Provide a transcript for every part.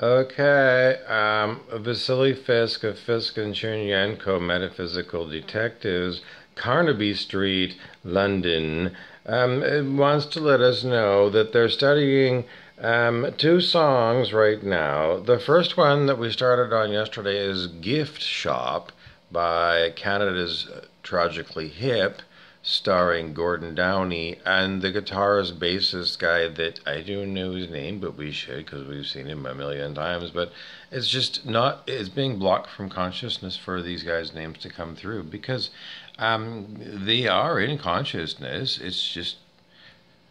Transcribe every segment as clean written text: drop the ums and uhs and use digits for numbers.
Okay, Vasily Fisk of Fisk and Chernyenko Metaphysical Detectives, Carnaby Street, London, wants to let us know that they're studying two songs right now. The first one that we started on yesterday is Gift Shop by Canada's Tragically Hip, starring Gordon Downey and the guitarist bassist guy that I don't know his name, but we should because we've seen him a million times. But it's just not, it's being blocked from consciousness for these guys' names to come through because they are in consciousness. It's just,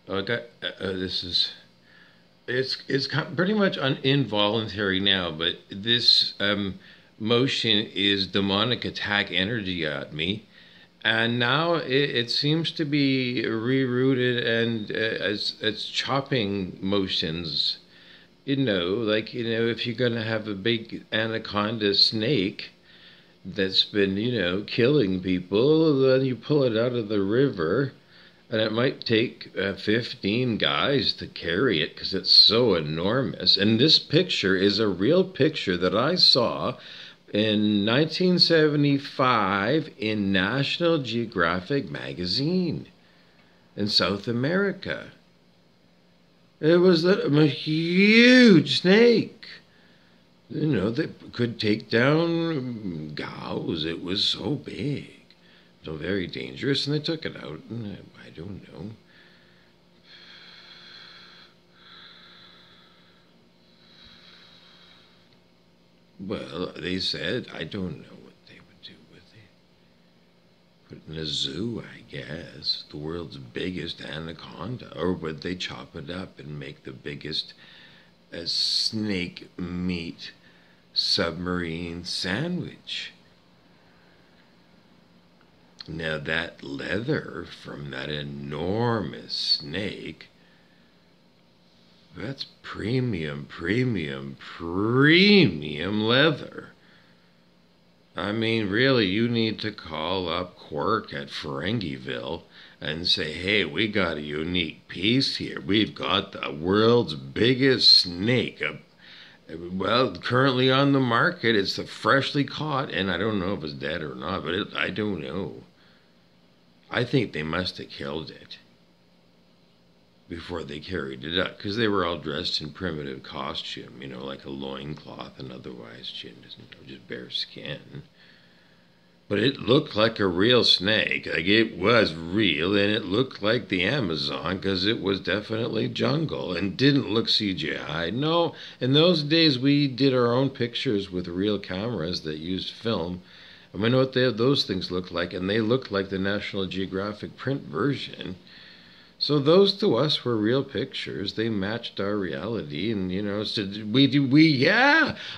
okay, this is. It's pretty much involuntary now, but this motion is demonic attack energy at me, and now it seems to be rerouted and it's chopping motions. If you're gonna have a big anaconda snake that's been killing people, then you pull it out of the river. And it might take 15 guys to carry it because it's so enormous. And this picture is a real picture that I saw in 1975 in National Geographic magazine in South America. It was a huge snake, that could take down cows. It was so big. So very dangerous, and they took it out, and I don't know. Well, they said, I don't know what they would do with it. Put it in a zoo, I guess. The world's biggest anaconda. Or would they chop it up and make the biggest snake meat submarine sandwich? Now that leather from that enormous snake, that's premium leather. I mean, really, you need to call up Quirk at Ferengiville and say, hey, we got a unique piece here. We've got the world's biggest snake. Well, currently on the market, it's the freshly caught, and I don't know if it's dead or not, but I don't know. I think they must have killed it before they carried it up, because they were all dressed in primitive costume, like a loincloth and otherwise just bare skin. But it looked like a real snake. Like it was real, and it looked like the Amazon because it was definitely jungle and didn't look CGI. No, in those days we did our own pictures with real cameras that used film. And we know what those things look like, and they looked like the National Geographic print version. So those to us were real pictures. They matched our reality, and so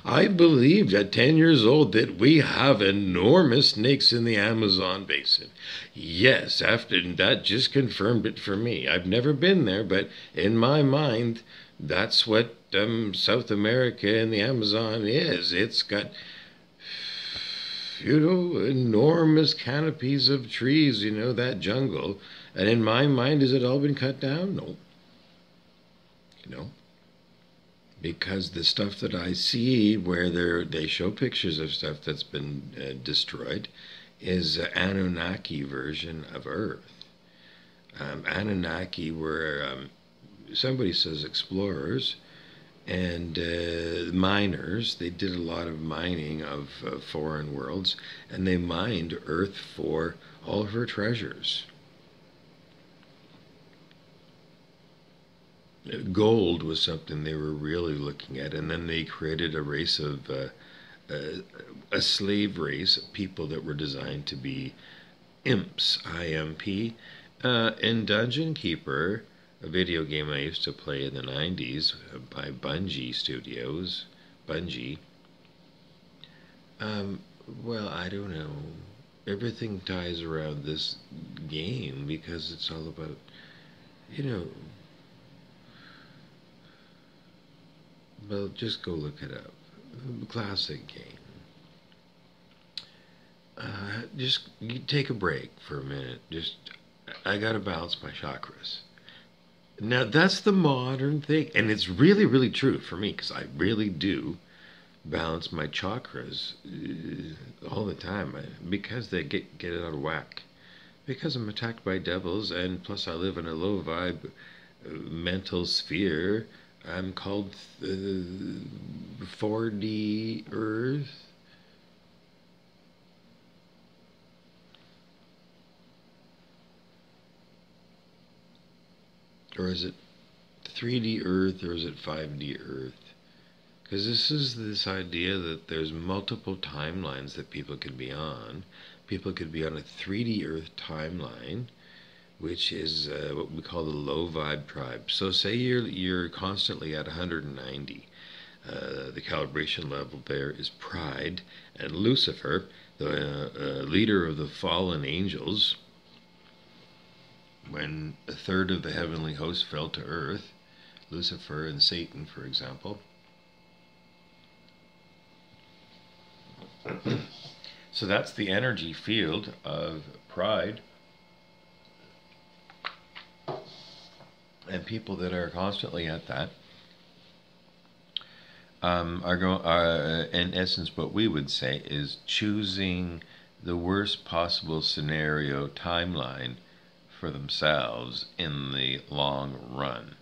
I believed at 10 years old that we have enormous snakes in the Amazon basin. Yes, after that just confirmed it for me. I've never been there, but in my mind, that's what South America and the Amazon is. It's got enormous canopies of trees, that jungle. And in my mind, has it all been cut down? No. Because the stuff that I see where they show pictures of stuff that's been destroyed is an Anunnaki version of Earth. Anunnaki were, somebody says explorers, and miners. They did a lot of mining of foreign worlds, and they mined Earth for all of her treasures. Gold was something they were really looking at, and then they created a race of a slave race of people that were designed to be imps, I-M-P, in Dungeon Keeper, a video game I used to play in the 90s by Bungie Studios. Bungie. Well, I don't know. Everything ties around this game because it's all about, well, just go look it up. Classic game. Just take a break for a minute. I gotta balance my chakras. Now that's the modern thing, and it's really, really true for me because I really do balance my chakras all the time because they get it out of whack. Because I'm attacked by devils, and plus I live in a low vibe mental sphere. I'm called 4D Earth. Or is it 3D Earth, or is it 5D Earth? Because this is this idea that there's multiple timelines that people could be on. People could be on a 3D Earth timeline, which is what we call the low vibe tribe. So say you're constantly at 190. The calibration level there is pride, and Lucifer, the leader of the fallen angels, when a third of the heavenly host fell to earth, Lucifer and Satan, for example. So that's the energy field of pride. And people that are constantly at that are going. In essence, what we would say is choosing the worst possible scenario timeline for themselves in the long run.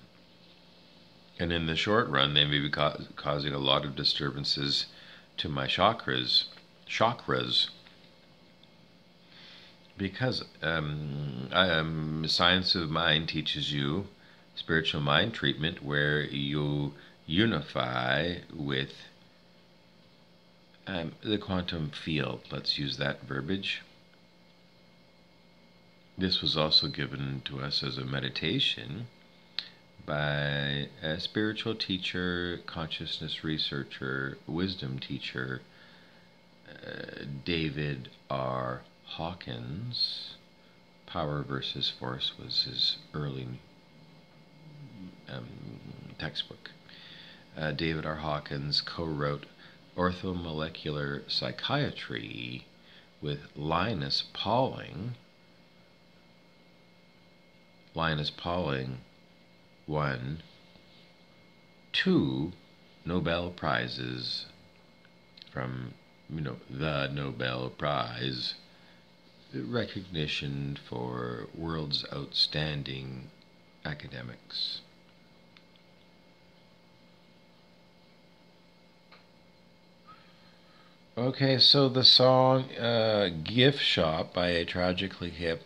And in the short run, they may be causing a lot of disturbances to my chakras, because science of mind teaches you spiritual mind treatment, where you unify with the quantum field. Let's use that verbiage. This was also given to us as a meditation by a spiritual teacher, consciousness researcher, wisdom teacher, David R. Hawkins. Power versus Force was his early textbook. David R. Hawkins co-wrote Orthomolecular Psychiatry with Linus Pauling. Linus Pauling won 2 Nobel Prizes from, the Nobel Prize, recognition for world's outstanding academics. Okay, so the song Gift Shop by A Tragically Hip,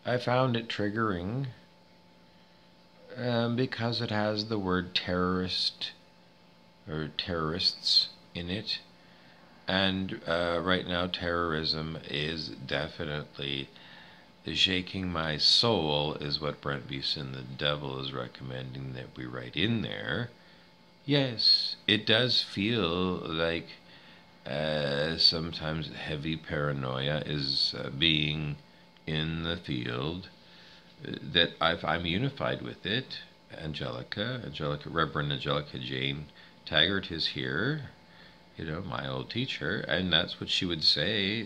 I found it triggering because it has the word terrorist or terrorists in it. And right now terrorism is definitely shaking my soul, is what Brent Beeson, the devil, is recommending that we write in there. Yes, it does feel like sometimes heavy paranoia is being in the field, that I'm unified with it. Reverend Angelica Jane Taggart is here, my old teacher, and that's what she would say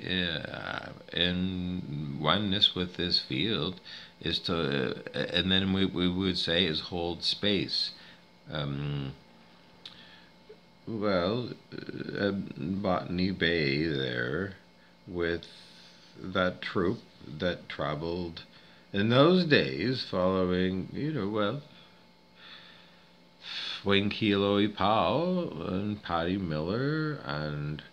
in oneness with this field is to, and then we would say is hold space. Botany Bay there with that troop that traveled in those days following, Wayne Kilo Powell and Patty Miller, and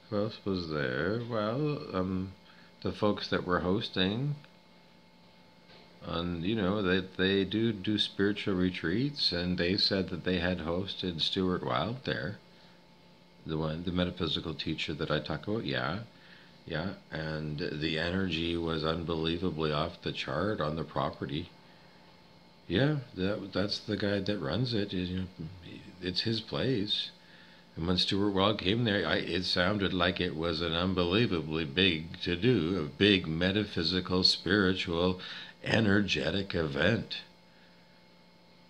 who else was there? The folks that were hosting, and they do spiritual retreats, and they said that they had hosted Stuart Wilde there, the metaphysical teacher that I talk about. Yeah, and the energy was unbelievably off the chart on the property. Yeah, that's the guy that runs it. It's his place. And when Stuart Wilde came there, it sounded like it was an unbelievably big to-do, a big metaphysical, spiritual, energetic event.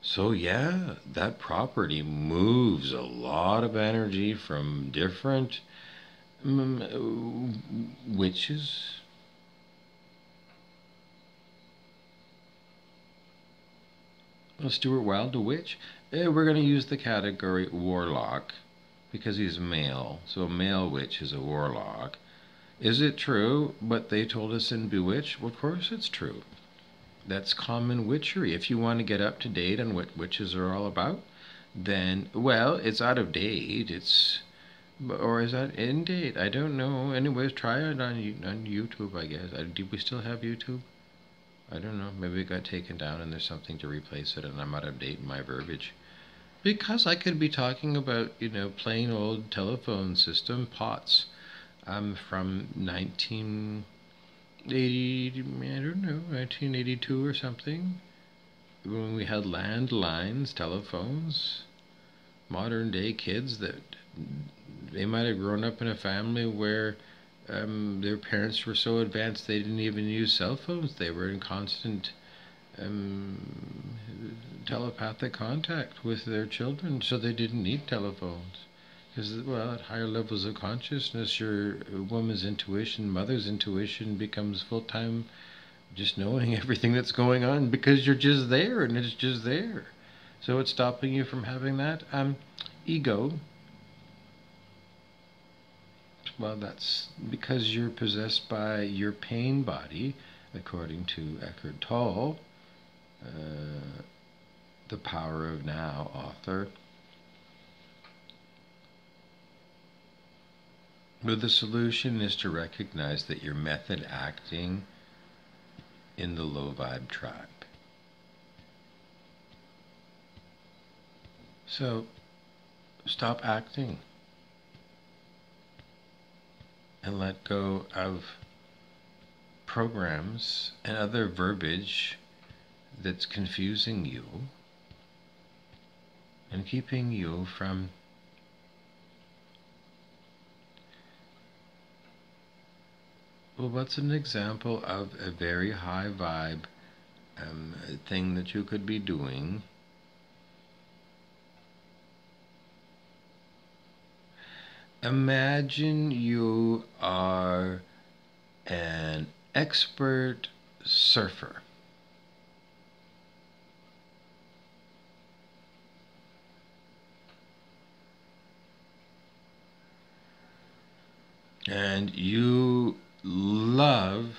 So yeah, that property moves a lot of energy from different witches, Well, Stuart Wilde, the witch. We're going to use the category warlock because he's male. So a male witch is a warlock. Is it true what they told us in Bewitched? Well, of course it's true. That's common witchery. If you want to get up to date on what witches are all about, then, well, it's out of date. Or is that in date? I don't know. Anyways, try it on YouTube, I guess. Do we still have YouTube? I don't know. Maybe it got taken down and there's something to replace it and I'm out of date in my verbiage. Because I could be talking about, plain old telephone system pots from 1980, I don't know, 1982 or something. When we had landlines, telephones, modern day kids that they might have grown up in a family where their parents were so advanced they didn't even use cell phones. They were in constant telepathic contact with their children, so they didn't need telephones. Because, well, at higher levels of consciousness, your woman's intuition, mother's intuition becomes full-time just knowing everything that's going on because you're just there and it's just there. So what's stopping you from having that? Ego. Well, that's because you're possessed by your pain body, according to Eckhart Tolle, the Power of Now author. But the solution is to recognize that you're method acting in the low vibe tribe. So stop acting and let go of programs and other verbiage that's confusing you and keeping you from well, what's an example of a very high vibe thing that you could be doing? Imagine you are an expert surfer. And you love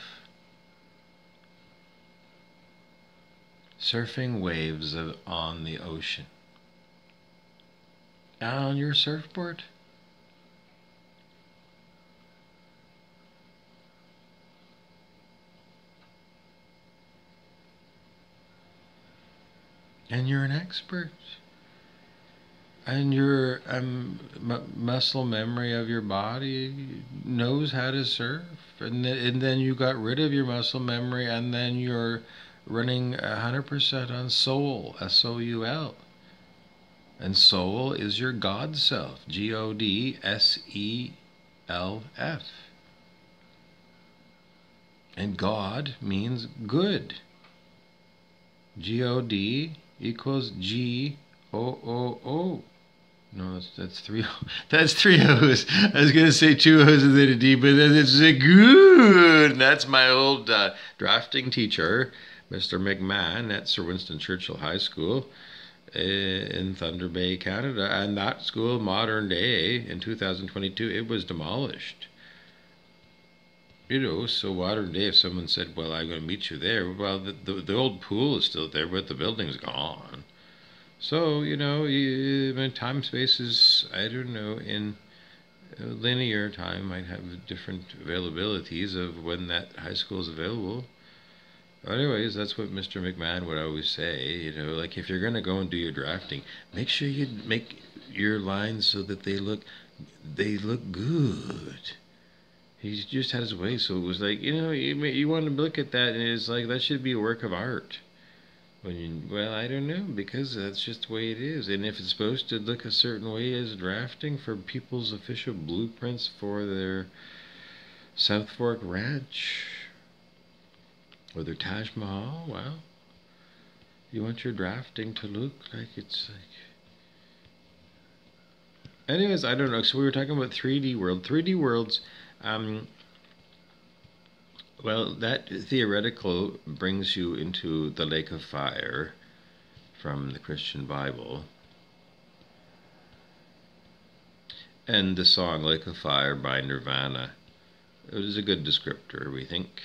surfing waves on the ocean. On your surfboard. And you're an expert. And your muscle memory of your body knows how to surf. And then you got rid of your muscle memory and then you're running 100% on soul, S-O-U-L. And soul is your God self, G-O-D-S-E-L-F. And God means good. G-O-D equals G-O-O-O. No, that's three. That's three O's. I was gonna say two O's and then a D, but then it's a good. That's my old drafting teacher, Mr. McMahon, at Sir Winston Churchill High School in Thunder Bay, Canada. And that school, modern day, in 2022, it was demolished. So modern day, if someone said, "Well, I'm going to meet you there," well, the old pool is still there, but the building's gone. So, time space is, I don't know, in linear time might have different availabilities of when that high school is available. Anyways, that's what Mr. McMahon would always say, like if you're going to go and do your drafting, make sure you make your lines so that they look good. He just had his way, so it was like, you want to look at that and it's like, that should be a work of art. Well, I don't know, because that's just the way it is. And if it's supposed to look a certain way as drafting for people's official blueprints for their South Fork Ranch or their Taj Mahal, well, you want your drafting to look like it's like... Anyways, I don't know. So we were talking about 3D world. 3D worlds, well, that theoretical brings you into the lake of fire from the Christian Bible. And the song Lake of Fire by Nirvana. It was a good descriptor, we think.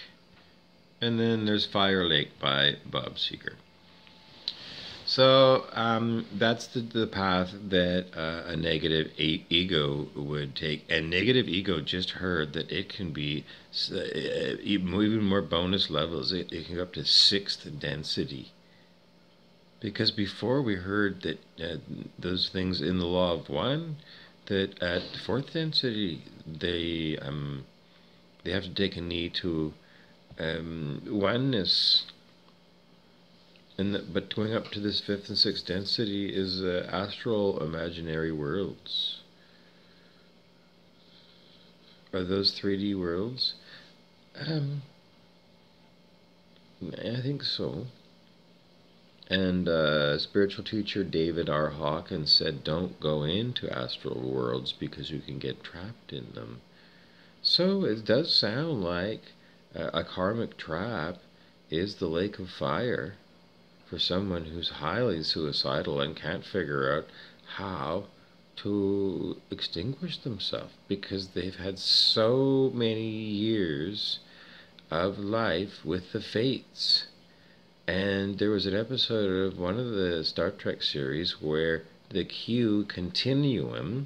And then there's Fire Lake by Bob Seger. So that's the path that a negative ego would take. And negative ego just heard that it can be even more bonus levels. It can go up to 6th density. Because before we heard that those things in the law of one, that at 4th density they have to take a knee to oneness. But going up to this 5th and 6th density is astral imaginary worlds. Are those 3D worlds? I think so. And spiritual teacher David R. Hawkins said, don't go into astral worlds because you can get trapped in them. So it does sound like a karmic trap is the lake of fire for someone who's highly suicidal and can't figure out how to extinguish themselves because they've had so many years of life with the fates. And there was an episode of one of the Star Trek series where the Q Continuum,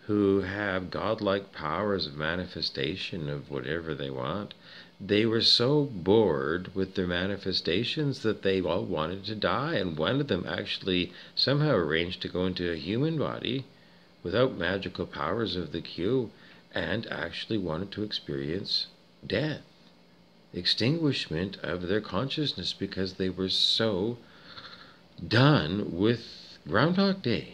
who have godlike powers of manifestation of whatever they want, they were so bored with their manifestations that they all wanted to die, and one of them actually somehow arranged to go into a human body without magical powers of the Q and actually wanted to experience death, extinguishment of their consciousness, because they were so done with Groundhog Day.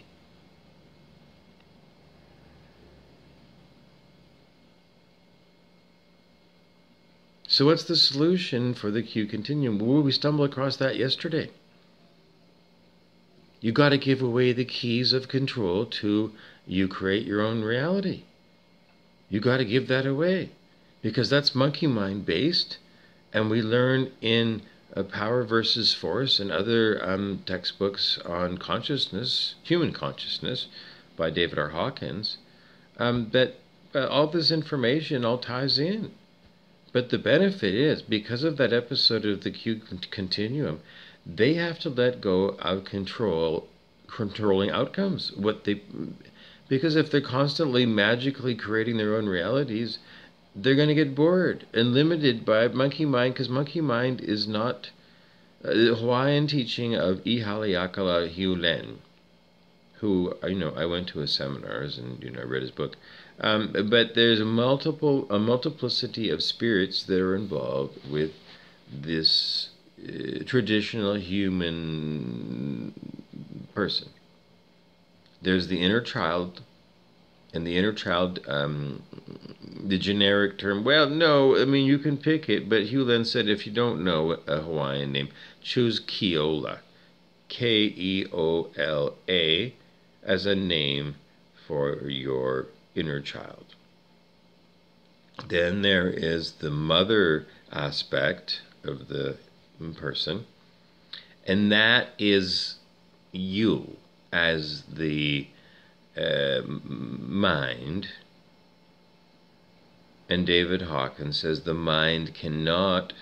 So what's the solution for the Q continuum? Well, we stumbled across that yesterday. You got to give away the keys of control to you create your own reality. You got to give that away because that's monkey mind based, and we learn in Power versus Force and other textbooks on consciousness, human consciousness, by David R. Hawkins, that all this information all ties in. But the benefit is, because of that episode of the Q Continuum, they have to let go of controlling outcomes. Because if they're constantly magically creating their own realities, they're going to get bored and limited by monkey mind, because monkey mind is not the Hawaiian teaching of Ihaliakala Hiulen, who, I went to his seminars and, I read his book. But there's a multiplicity of spirits that are involved with this traditional human person. There's the inner child, and the inner child, the generic term, well, no, you can pick it, but Hugh Len said if you don't know a Hawaiian name, choose Keola, Keola, as a name for your inner child. Then there is the mother aspect of the person, and that is you as the mind. And David Hawkins says the mind cannot,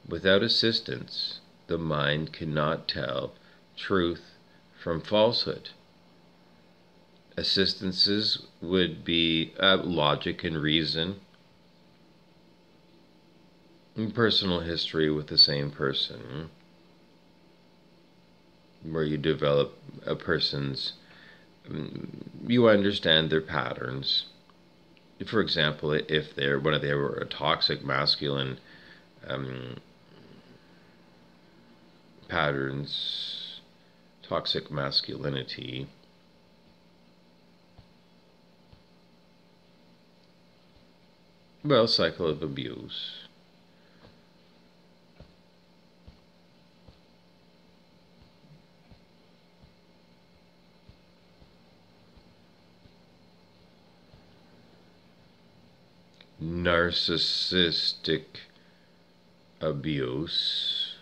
without assistance, the mind cannot tell truth from falsehood. Assistances would be logic and reason, and personal history with the same person, where you develop a person's, you understand their patterns. For example, if they were a toxic masculine patterns, toxic masculinity, well, cycle of abuse. Narcissistic abuse.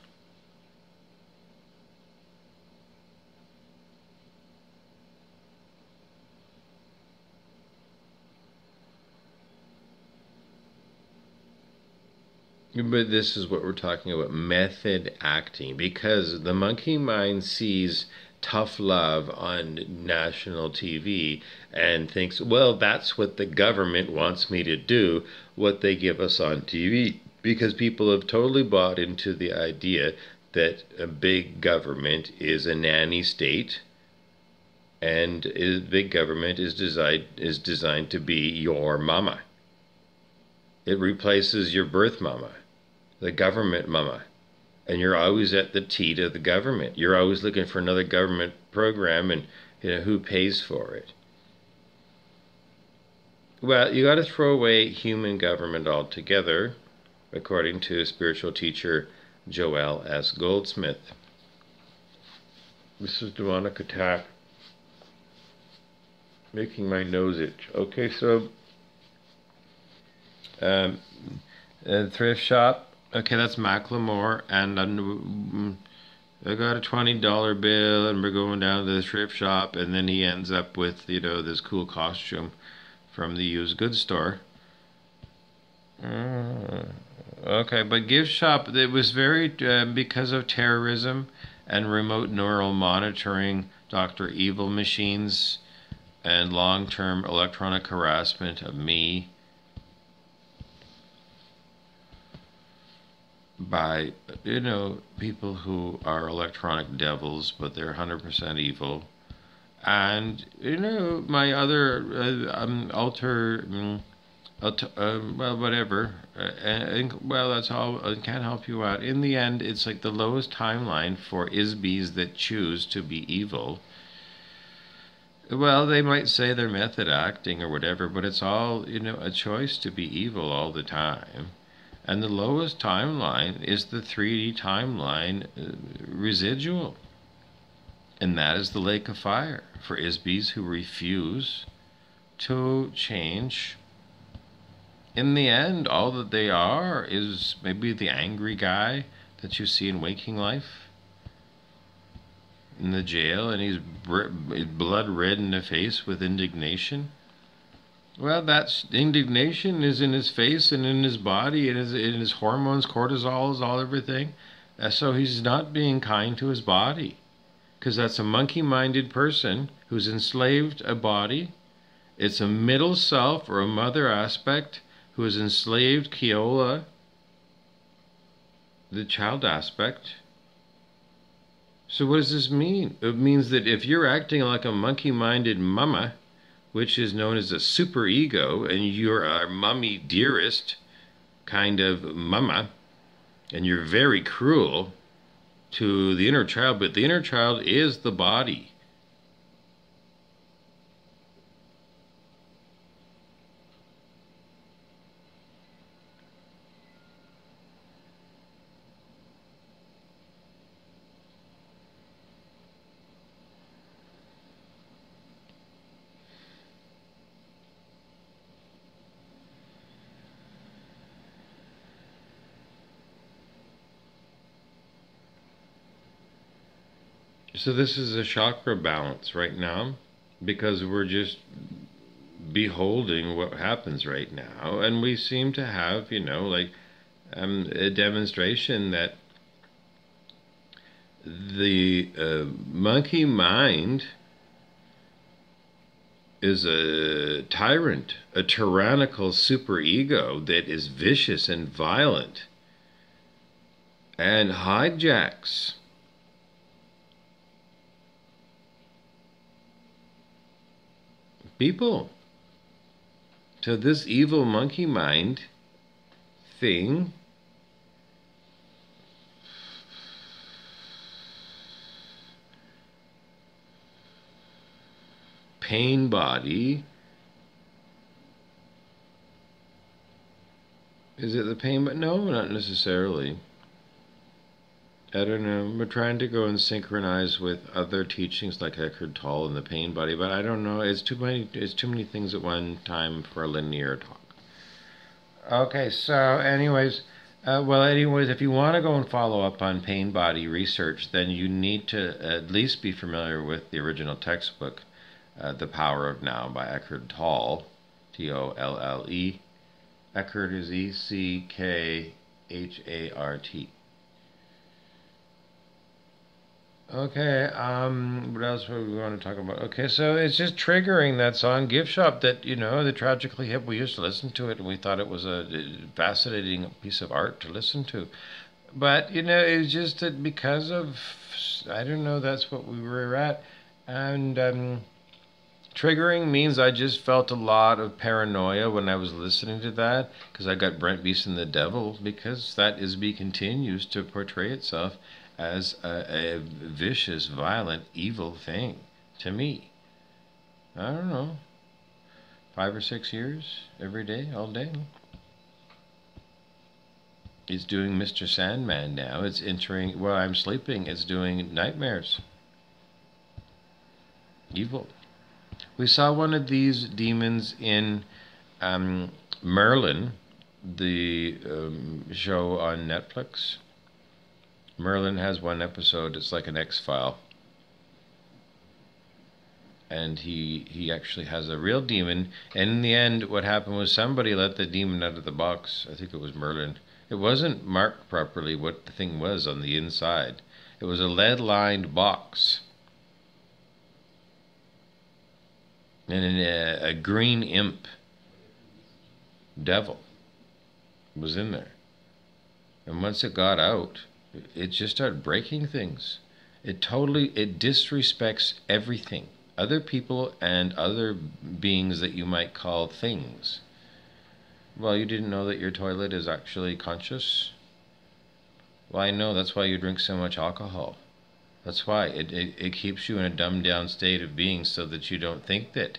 But this is what we're talking about, method acting, because the monkey mind sees tough love on national TV and thinks, well, that's what the government wants me to do, what they give us on TV, because people have totally bought into the idea that a big government is a nanny state, and big government is designed to be your mama. It replaces your birth mama, the government mama. And you're always at the teat of the government. You're always looking for another government program and who pays for it. Well, you got to throw away human government altogether, according to spiritual teacher Joel S. Goldsmith. This is demonic attack, making my nose itch. Okay, so thrift shop. Okay, that's Macklemore, and I got a $20 bill, and we're going down to the thrift shop, and then he ends up with this cool costume from the used goods store. Okay, but gift shop, it was very because of terrorism and remote neural monitoring, Dr. Evil machines, and long-term electronic harassment of me by people who are electronic devils, but they're 100% evil. And my other well, whatever, well, that's all. I can't help you out. In the end, it's like the lowest timeline for ISBs that choose to be evil. Well, they might say they're method acting or whatever, but it's all a choice to be evil all the time. And the lowest timeline is the 3D timeline residual. And that is the lake of fire for ISBs who refuse to change. In the end, all that they are is maybe the angry guy that you see in waking life in the jail, and he's blood red in the face with indignation. Well, that indignation is in his face and in his body and in his hormones, cortisol is all everything. So he's not being kind to his body, because that's a monkey-minded person who's enslaved a body. It's a middle self or a mother aspect who has enslaved Keola, the child aspect. So what does this mean? It means that if you're acting like a monkey-minded mama, which is known as a superego, and you're a mummy dearest kind of mama, and you're very cruel to the inner child, but the inner child is the body. So this is a chakra balance right now, because we're just beholding what happens right now, and we seem to have, a demonstration that the monkey mind is a tyrant, a tyrannical superego that is vicious and violent and hijacks people. So this evil monkey mind thing pain body, is it the pain? But no, not necessarily. I don't know. We're trying to go and synchronize with other teachings like Eckhart Tolle and the pain body, but I don't know. It's too many things at one time for a linear talk. Okay, so anyways, if you want to go and follow up on pain body research, then you need to at least be familiar with the original textbook, The Power of Now by Eckhart Tolle, Tolle. Eckhart is ECKHART. H-A-R-T. Okay, what else would we want to talk about? Okay, so it's just triggering that song Gift Shop that, the Tragically Hip, we used to listen to it and we thought it was a fascinating piece of art to listen to. But, it's just that because of, I don't know, that's what we were at. And triggering means I just felt a lot of paranoia when I was listening to that because I got Brent Beeson the Devil, because that is continues to portray itself as a vicious, violent, evil thing to me. I don't know, 5 or 6 years, every day, all day. It's doing Mr. Sandman now. It's entering, while I'm sleeping, it's doing nightmares. Evil. We saw one of these demons in Merlin, the show on Netflix. Merlin has one episode, it's like an X-File. And he actually has a real demon. And in the end, what happened was somebody let the demon out of the box. I think it was Merlin. It wasn't marked properly what the thing was on the inside. It was a lead-lined box. And a green imp devil was in there. And once it got out, it just started breaking things. It disrespects everything. Other people and other beings that you might call things. Well, you didn't know that your toilet is actually conscious? Well, I know, that's why you drink so much alcohol. That's why it keeps you in a dumbed down state of being so that you don't think that,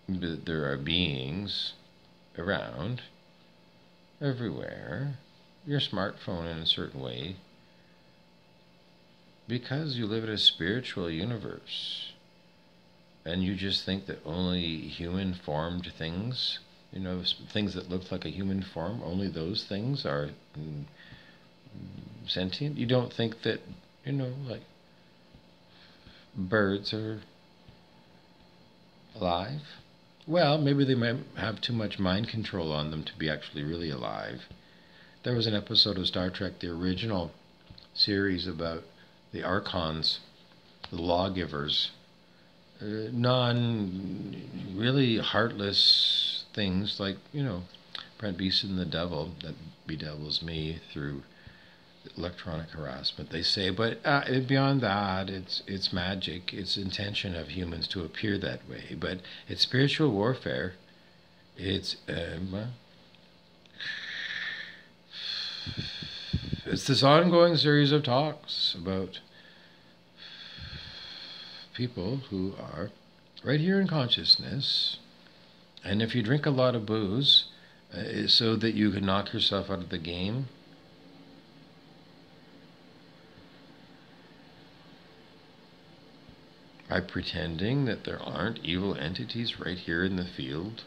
there are beings around, everywhere, your smartphone in a certain way, because you live in a spiritual universe. And you just think that only human-formed things, things that look like a human form, only those things are sentient. You don't think that, like birds are alive. Well, maybe they might have too much mind control on them to be actually really alive. There was an episode of Star Trek, the original series, about the Archons, the lawgivers, really heartless things like, Brent Beeson the Devil, that bedevils me through electronic harassment, they say. But beyond that, it's magic. It's intention of humans to appear that way. But it's spiritual warfare. It's it's this ongoing series of talks about people who are right here in consciousness. And if you drink a lot of booze so that you can knock yourself out of the game, by pretending that there aren't evil entities right here in the field,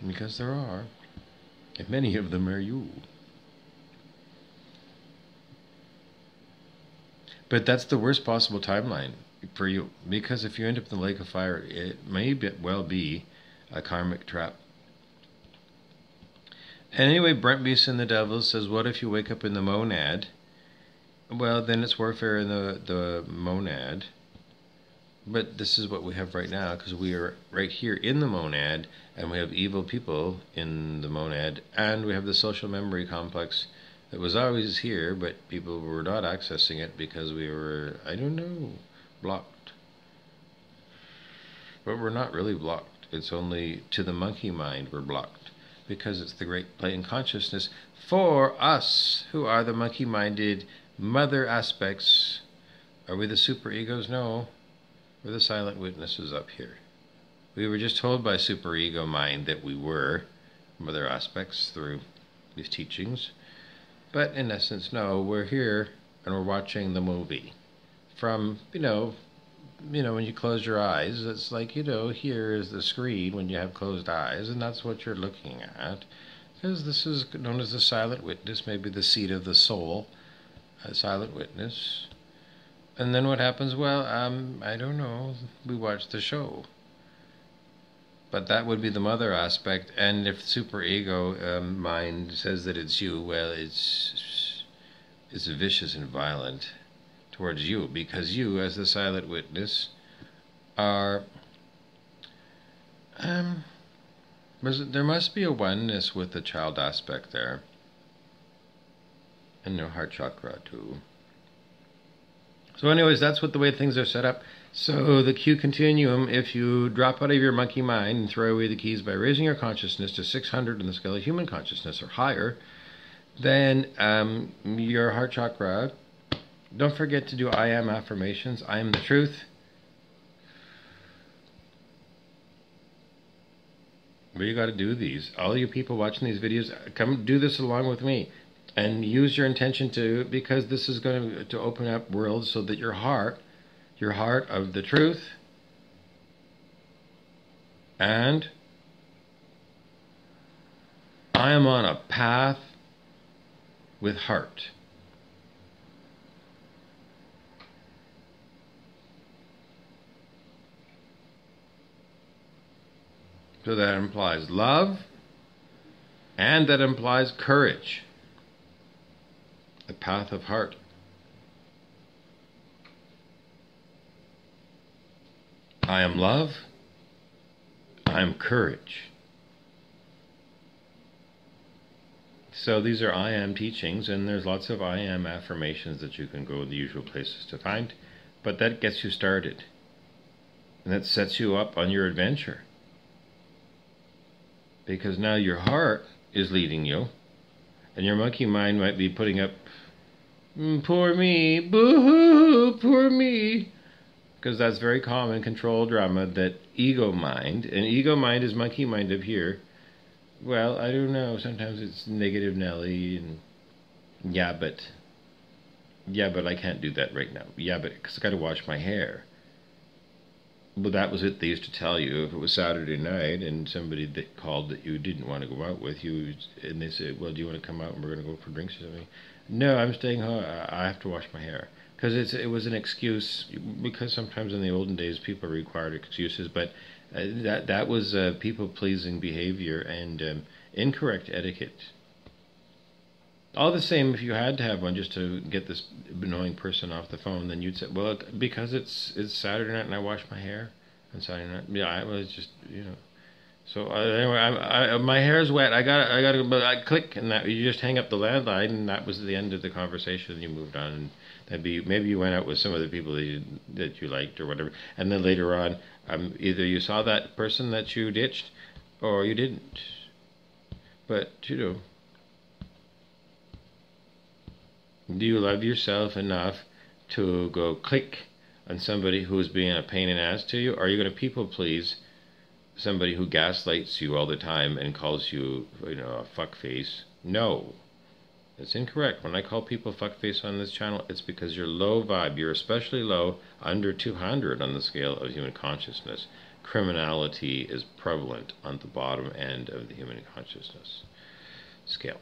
because there are, and many of them are you. But that's the worst possible timeline for you, because if you end up in the lake of fire, it may well be a karmic trap. And anyway, Brent Beeson the Devil says, what if you wake up in the monad? Well, then it's warfare in the monad. But this is what we have right now, because we are right here in the monad, and we have evil people in the monad, and we have the social memory complex that was always here, but people were not accessing it because we were, I don't know, blocked. But we're not really blocked. It's only to the monkey mind we're blocked, because it's the great play in consciousness for us who are the monkey-minded mother aspects. Are we the superegos? No. We're the silent witnesses up here. We were just told by superego mind that we were mother aspects through these teachings. But in essence, no, we're here and we're watching the movie. From, when you close your eyes, it's like, here is the screen when you have closed eyes, and that's what you're looking at. Because this is known as the silent witness, maybe the seat of the soul, a silent witness. And then what happens? Well, I don't know. We watch the show. But that would be the mother aspect. And if superego mind says that it's you, well, it's vicious and violent towards you, because you, as the silent witness, are there must be a oneness with the child aspect there, and your heart chakra too. So anyways, that's what the way things are set up. So the Q continuum, if you drop out of your monkey mind and throw away the keys by raising your consciousness to 600 in the scale of human consciousness or higher, then your heart chakra, don't forget to do I am affirmations. I am the truth. But you got to do these. All you people watching these videos, come do this along with me. And use your intention to, because this is going to open up worlds so that your heart of the truth, and I am on a path with heart. So that implies love, and that implies courage. The path of heart. I am love. I am courage. So these are I am teachings, and there's lots of I am affirmations that you can go to the usual places to find, but that gets you started. And that sets you up on your adventure. Because now your heart is leading you, and your monkey mind might be putting up, poor me, boo-hoo, poor me. Because that's very common control drama, that ego mind, and ego mind is monkey mind up here. Well, I don't know, sometimes it's negative Nelly, and yeah, but I can't do that right now. Yeah, but because I got to wash my hair. Well, that was it they used to tell you. If it was Saturday night and somebody that called that you didn't want to go out with you, and they said, well, do you want to come out and we're going to go for drinks or something? No, I'm staying home. I have to wash my hair. Because it was an excuse, because sometimes in the olden days people required excuses, but that was people-pleasing behavior and incorrect etiquette. All the same, if you had to have one just to get this annoying person off the phone, then you'd say, well, because it's Saturday night and I wash my hair on Saturday night. Yeah, I was just, So anyway, my hair's wet. I gotta go. But I click, and that you just hang up the landline, and that was the end of the conversation. And you moved on, and maybe you went out with some of the people that you liked or whatever, and then later on, either you saw that person that you ditched, or you didn't. But do you love yourself enough to go click on somebody who's being a pain in the ass to you? Or are you going to people please somebody who gaslights you all the time and calls you, a fuckface? No. It's incorrect. When I call people fuckface on this channel, it's because you're low vibe. You're especially low, under 200 on the scale of human consciousness. Criminality is prevalent on the bottom end of the human consciousness scale.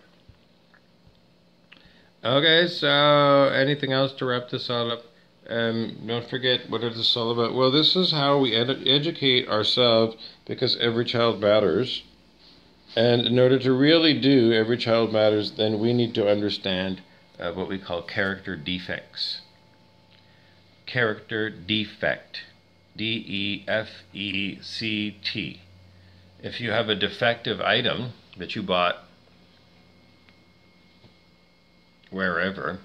Okay, so anything else to wrap this all up? Don't forget, what is this all about? Well, this is how we educate ourselves, because every child matters. And in order to really do every child matters, then we need to understand what we call character defects. Character defect. D-E-F-E-C-T. If you have a defective item that you bought wherever,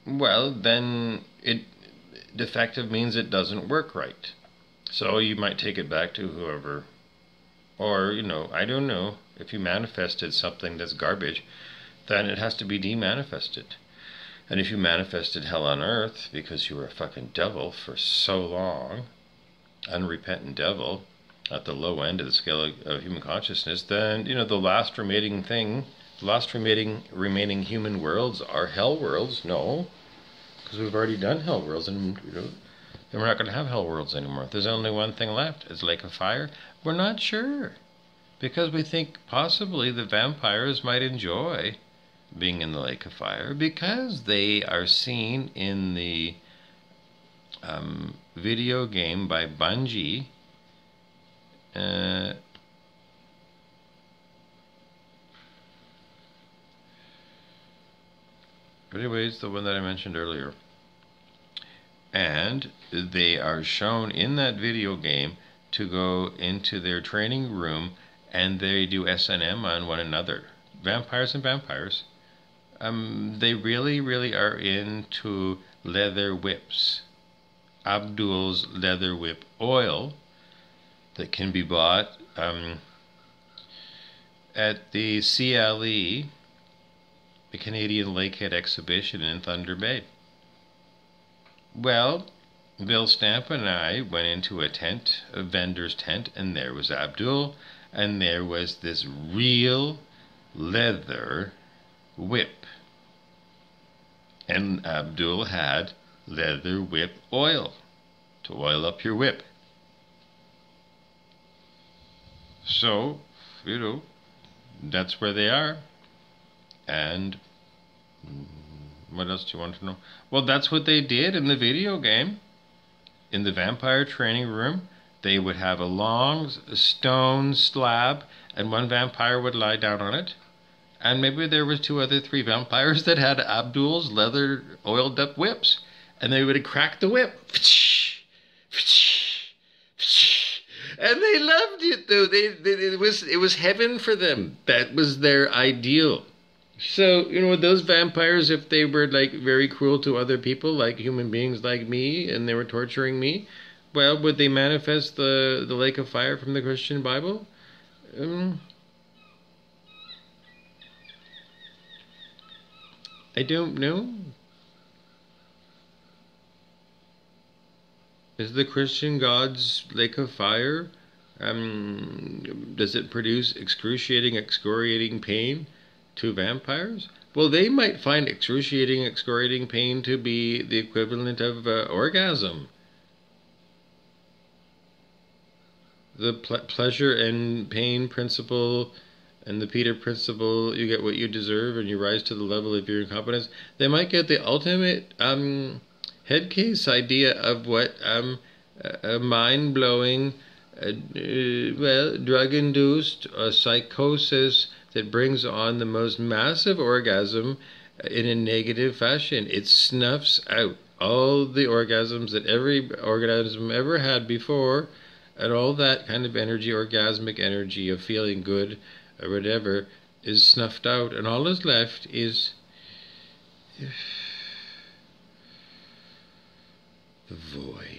well, then defective means it doesn't work right. So you might take it back to whoever, or, I don't know, if you manifested something that's garbage, then it has to be demanifested. And if you manifested hell on earth because you were a fucking devil for so long, unrepentant devil, at the low end of the scale of human consciousness, then, the last remaining human worlds are hell worlds. No, because we've already done hell worlds, and then we're not going to have hell worlds anymore. There's only one thing left. It's lake of fire. We're not sure, because we think possibly the vampires might enjoy being in the lake of fire, because they are seen in the video game by Bungie Uh, but anyways, the one that I mentioned earlier. And they are shown in that video game to go into their training room and they do S&M on one another. Vampires and vampires. They really are into leather whips. Abdul's leather whip oil that can be bought at the CLE, the Canadian Lakehead Exhibition in Thunder Bay. Well, Bill Stamp and I went into a tent, a vendor's tent, and there was Abdul, and there was this real leather whip. And Abdul had leather whip oil to oil up your whip. So, you know, that's where they are. And what else do you want to know? Well, that's what they did in the video game. In the vampire training room, they would have a long stone slab, and one vampire would lie down on it. And maybe there was 2 other 3 vampires that had Abdul's leather oiled up whips. And they would crack the whip. And they loved it, though. It was heaven for them. That was their ideal. So, you know, those vampires, if they were like very cruel to other people, like human beings like me, and they were torturing me, well, would they manifest the lake of fire from the Christian Bible? I don't know. Is the Christian God's lake of fire, does it produce excruciating pain to vampires? Well, they might find excruciating pain to be the equivalent of orgasm. The pleasure and pain principle and the Peter principle, you get what you deserve and you rise to the level of your incompetence. They might get the ultimate head case idea of what a mind-blowing, drug-induced psychosis that brings on the most massive orgasm in a negative fashion. It snuffs out all the orgasms that every organism ever had before, and all that kind of energy, orgasmic energy of feeling good or whatever, is snuffed out, and all that's left is the void.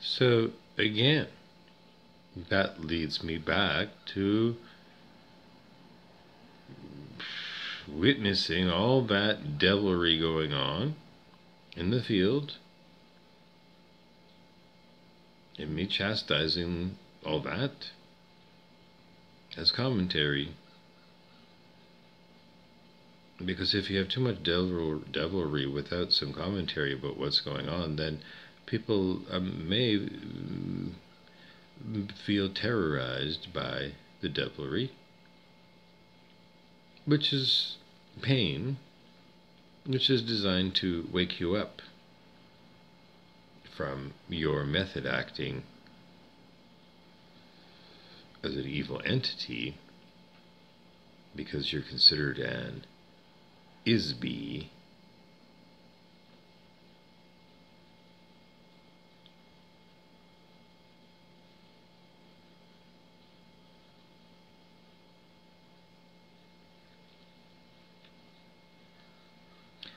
So again, that leads me back to witnessing all that devilry going on in the field, and me chastising all that as commentary. Because if you have too much devilry without some commentary about what's going on, then people may feel terrorized by the devilry, which is pain, which is designed to wake you up from your method acting as an evil entity, because you're considered an ISB.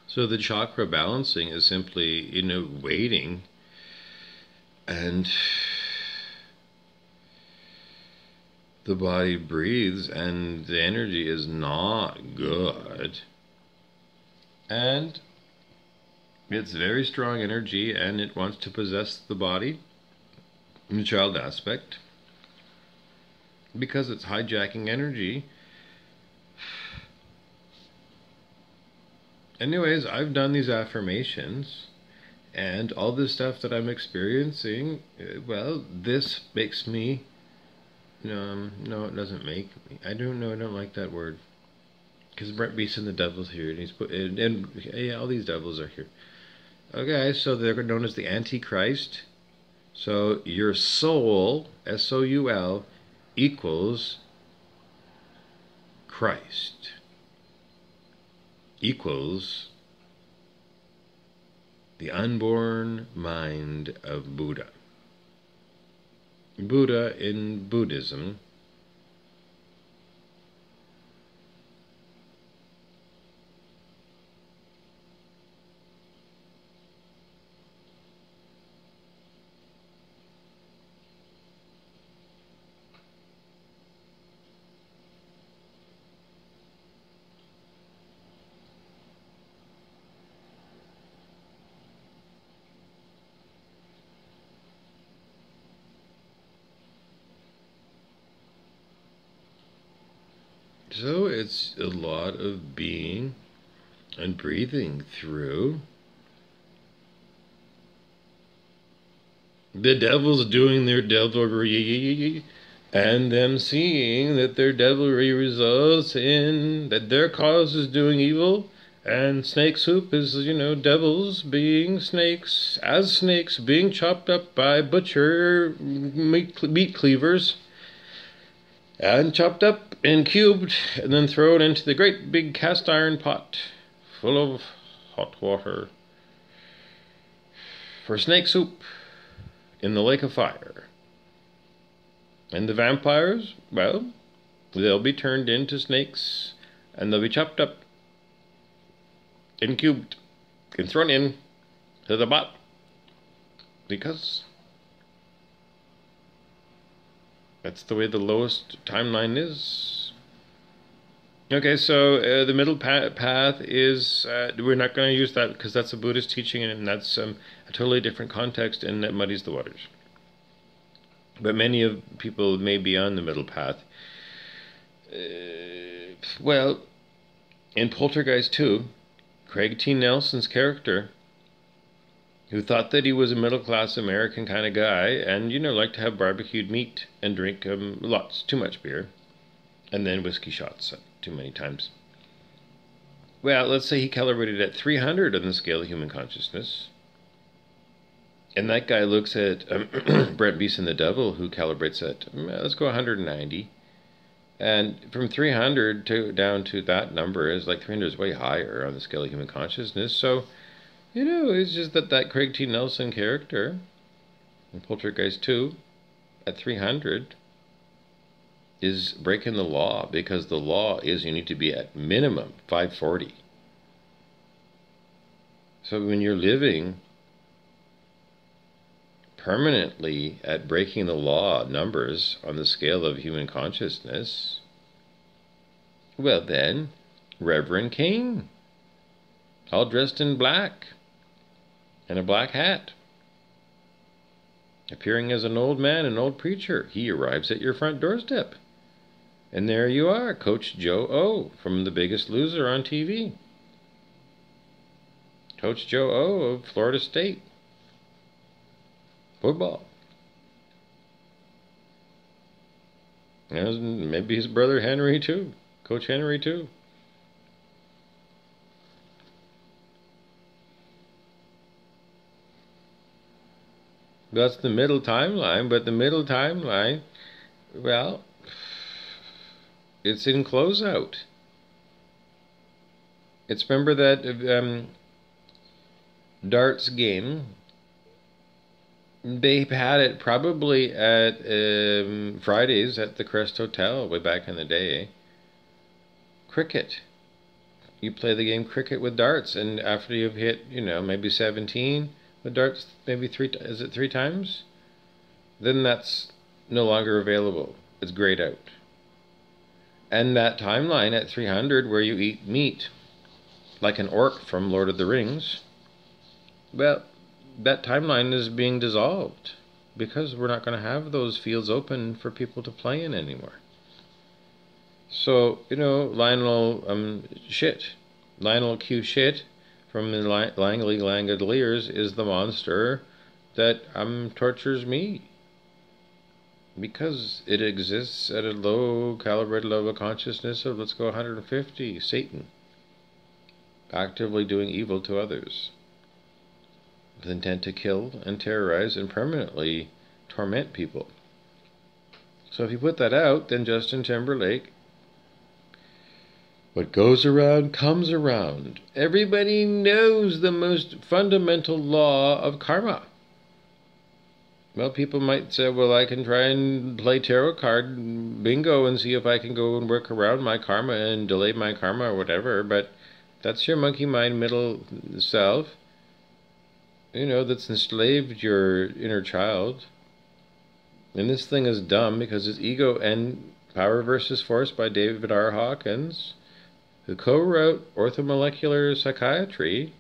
So the chakra balancing is simply, waiting, and the body breathes and the energy is not good. And it's very strong energy and it wants to possess the body in the child aspect because it's hijacking energy. Anyways, I've done these affirmations, and all this stuff that I'm experiencing, well, this makes me, no, it doesn't make me. I don't like that word. Because Brent Beast and the devil's here, and yeah, all these devils are here. Okay, so they're known as the Antichrist. So your soul, S-O-U-L, equals Christ. Equals the unborn mind of Buddha. Buddha in Buddhism So it's a lot of being and breathing through. The devil's doing their devilry, and them seeing that their devilry results in that their cause is doing evil, and snake soup is, devils being snakes, as snakes being chopped up by butcher meat cleavers, and chopped up and cubed, and then thrown into the great big cast iron pot full of hot water for snake soup in the lake of fire. And the vampires, well, they'll be turned into snakes, and they'll be chopped up and cubed and thrown in to the pot, because that's the way the lowest timeline is. Okay, so the middle path is, we're not going to use that because that's a Buddhist teaching, and that's a totally different context, and that muddies the waters. But many of people may be on the middle path. Well, in Poltergeist 2, Craig T. Nelson's character, who thought that he was a middle-class American kind of guy, and, liked to have barbecued meat and drink too much beer, and then whiskey shots too many times. Well, let's say he calibrated at 300 on the scale of human consciousness. And that guy looks at Brent Beast and the Devil, who calibrates at, let's go 190. And from 300 down to that number is like 300 is way higher on the scale of human consciousness. So, it's just that Craig T. Nelson character in Poltergeist 2 at 300 is breaking the law, because the law is you need to be at minimum 540. So when you're living permanently at breaking the law numbers on the scale of human consciousness, well then, Reverend King, all dressed in black and a black hat, appearing as an old man, an old preacher, he arrives at your front doorstep. And there you are, Coach Joe O from The Biggest Loser on TV. Coach Joe O of Florida State football. And maybe his brother Henry too, Coach Henry too. That's the middle timeline, but the middle timeline, well, it's in closeout. It's, remember that darts game? They had it probably at Fridays at the Crest Hotel way back in the day. Cricket. You play the game cricket with darts, and after you've hit, maybe 17 with darts, maybe is it 3 times? Then that's no longer available. It's grayed out. And that timeline at 300 where you eat meat, like an orc from Lord of the Rings, well, that timeline is being dissolved because we're not going to have those fields open for people to play in anymore. So, Lionel Q. Shit from the Langley Langoliers is the monster that tortures me. Because it exists at a low calibrated level of consciousness of, let's go 150, Satan. Actively doing evil to others. With intent to kill and terrorize and permanently torment people. So if you put that out, then Justin Timberlake, what goes around comes around. Everybody knows the most fundamental law of karma. Well, people might say, well, I can try and play tarot card bingo and see if I can go and work around my karma and delay my karma or whatever, but that's your monkey mind middle self, that's enslaved your inner child. And this thing is dumb because it's Ego and Power versus Force by David R. Hawkins, who co-wrote Orthomolecular Psychiatry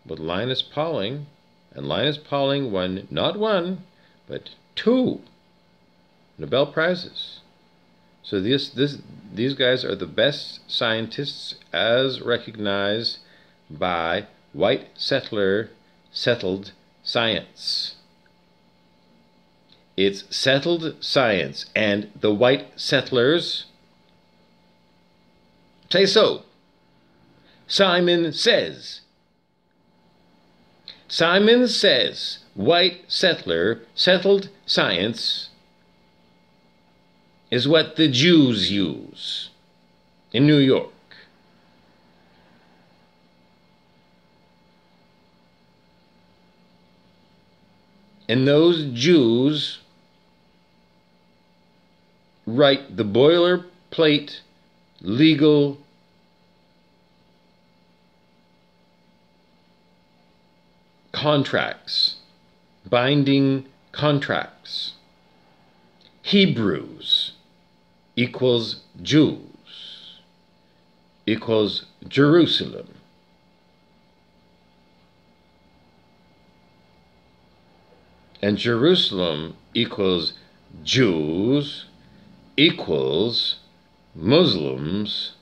with Linus Pauling, and Linus Pauling won not 1, but 2 Nobel Prizes. So these guys are the best scientists as recognized by white settled science. It's settled science, and the white settlers say so. Simon says, white settled science is what the Jews use in New York. And those Jews write the boilerplate legal contracts, binding contracts. Hebrews equals Jews equals Jerusalem. And Jerusalem equals Jews equals Muslims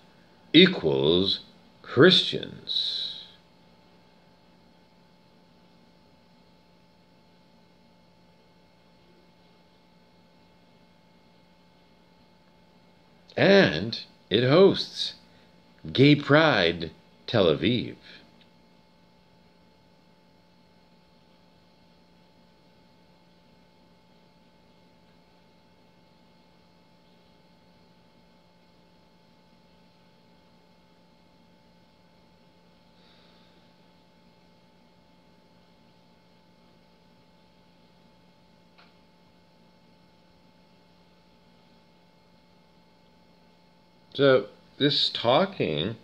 equals Christians. And it hosts Gay Pride Tel Aviv. So this talking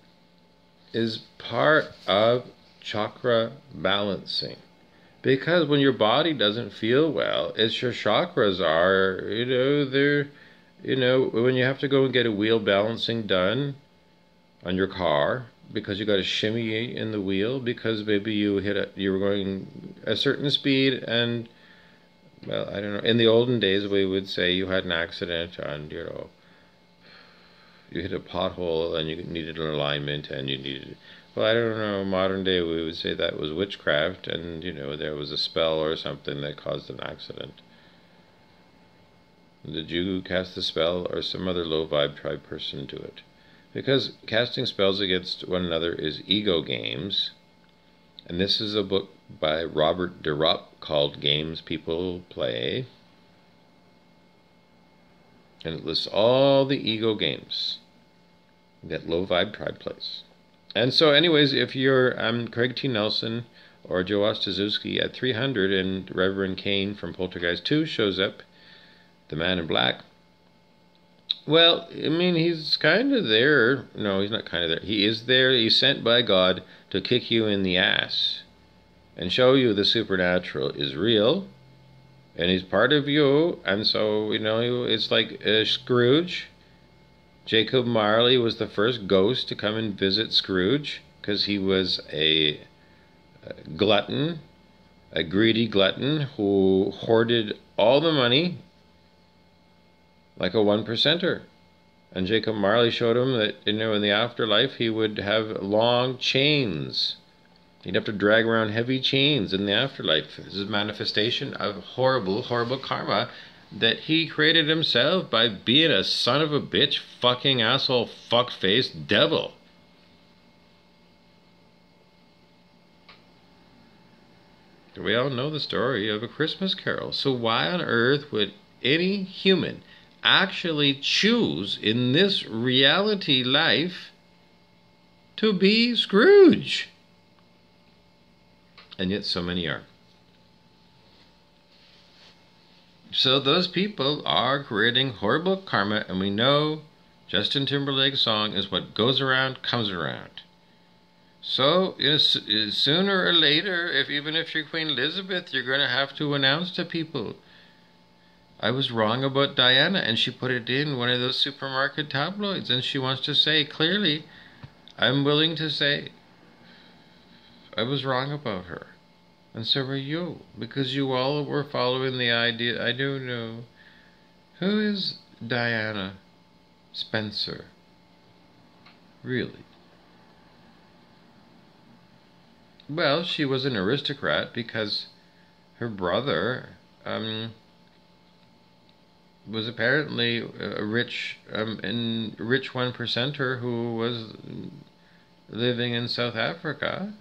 is part of chakra balancing. Because when your body doesn't feel well, it's your chakras are, when you have to go and get a wheel balancing done on your car, because you got to shimmy in the wheel, because maybe you were going a certain speed, and, well, I don't know, in the olden days we would say you had an accident and, you hit a pothole and you needed an alignment and you needed, well, I don't know, modern day we would say that was witchcraft and, there was a spell or something that caused an accident. Did you cast the spell or some other low vibe tribe person do it? Because casting spells against one another is ego games, and this is a book by Robert de Rupp called Games People Play. And it lists all the ego games that Low Vibe Tribe plays. And so anyways, if you're Craig T. Nelson or Joe Ostazuski at 300 and Reverend Kane from Poltergeist 2 shows up, the man in black, well, I mean, he's kind of there. No, he's not kind of there. He is there. He's sent by God to kick you in the ass and show you the supernatural is real, and he's part of you. And so, it's like Scrooge. Jacob Marley was the first ghost to come and visit Scrooge because he was a glutton, a greedy glutton who hoarded all the money like a 1%er. And Jacob Marley showed him that, in the afterlife, he would have long chains. He'd have to drag around heavy chains in the afterlife. This is a manifestation of horrible, horrible karma that he created himself by being a son of a bitch, fucking asshole, fuck-faced devil. We all know the story of A Christmas Carol. So why on earth would any human actually choose in this reality life to be Scrooge? And yet so many are. So those people are creating horrible karma, and we know Justin Timberlake's song is what goes around comes around. So sooner or later, even if you're Queen Elizabeth, you're going to have to announce to people, I was wrong about Diana, and she put it in one of those supermarket tabloids, and she wants to say clearly, I'm willing to say I was wrong about her. And so were you, because you all were following the idea. I don't know. Who is Diana Spencer? Really? Well, she was an aristocrat because her brother was apparently a rich 1%er who was living in South Africa.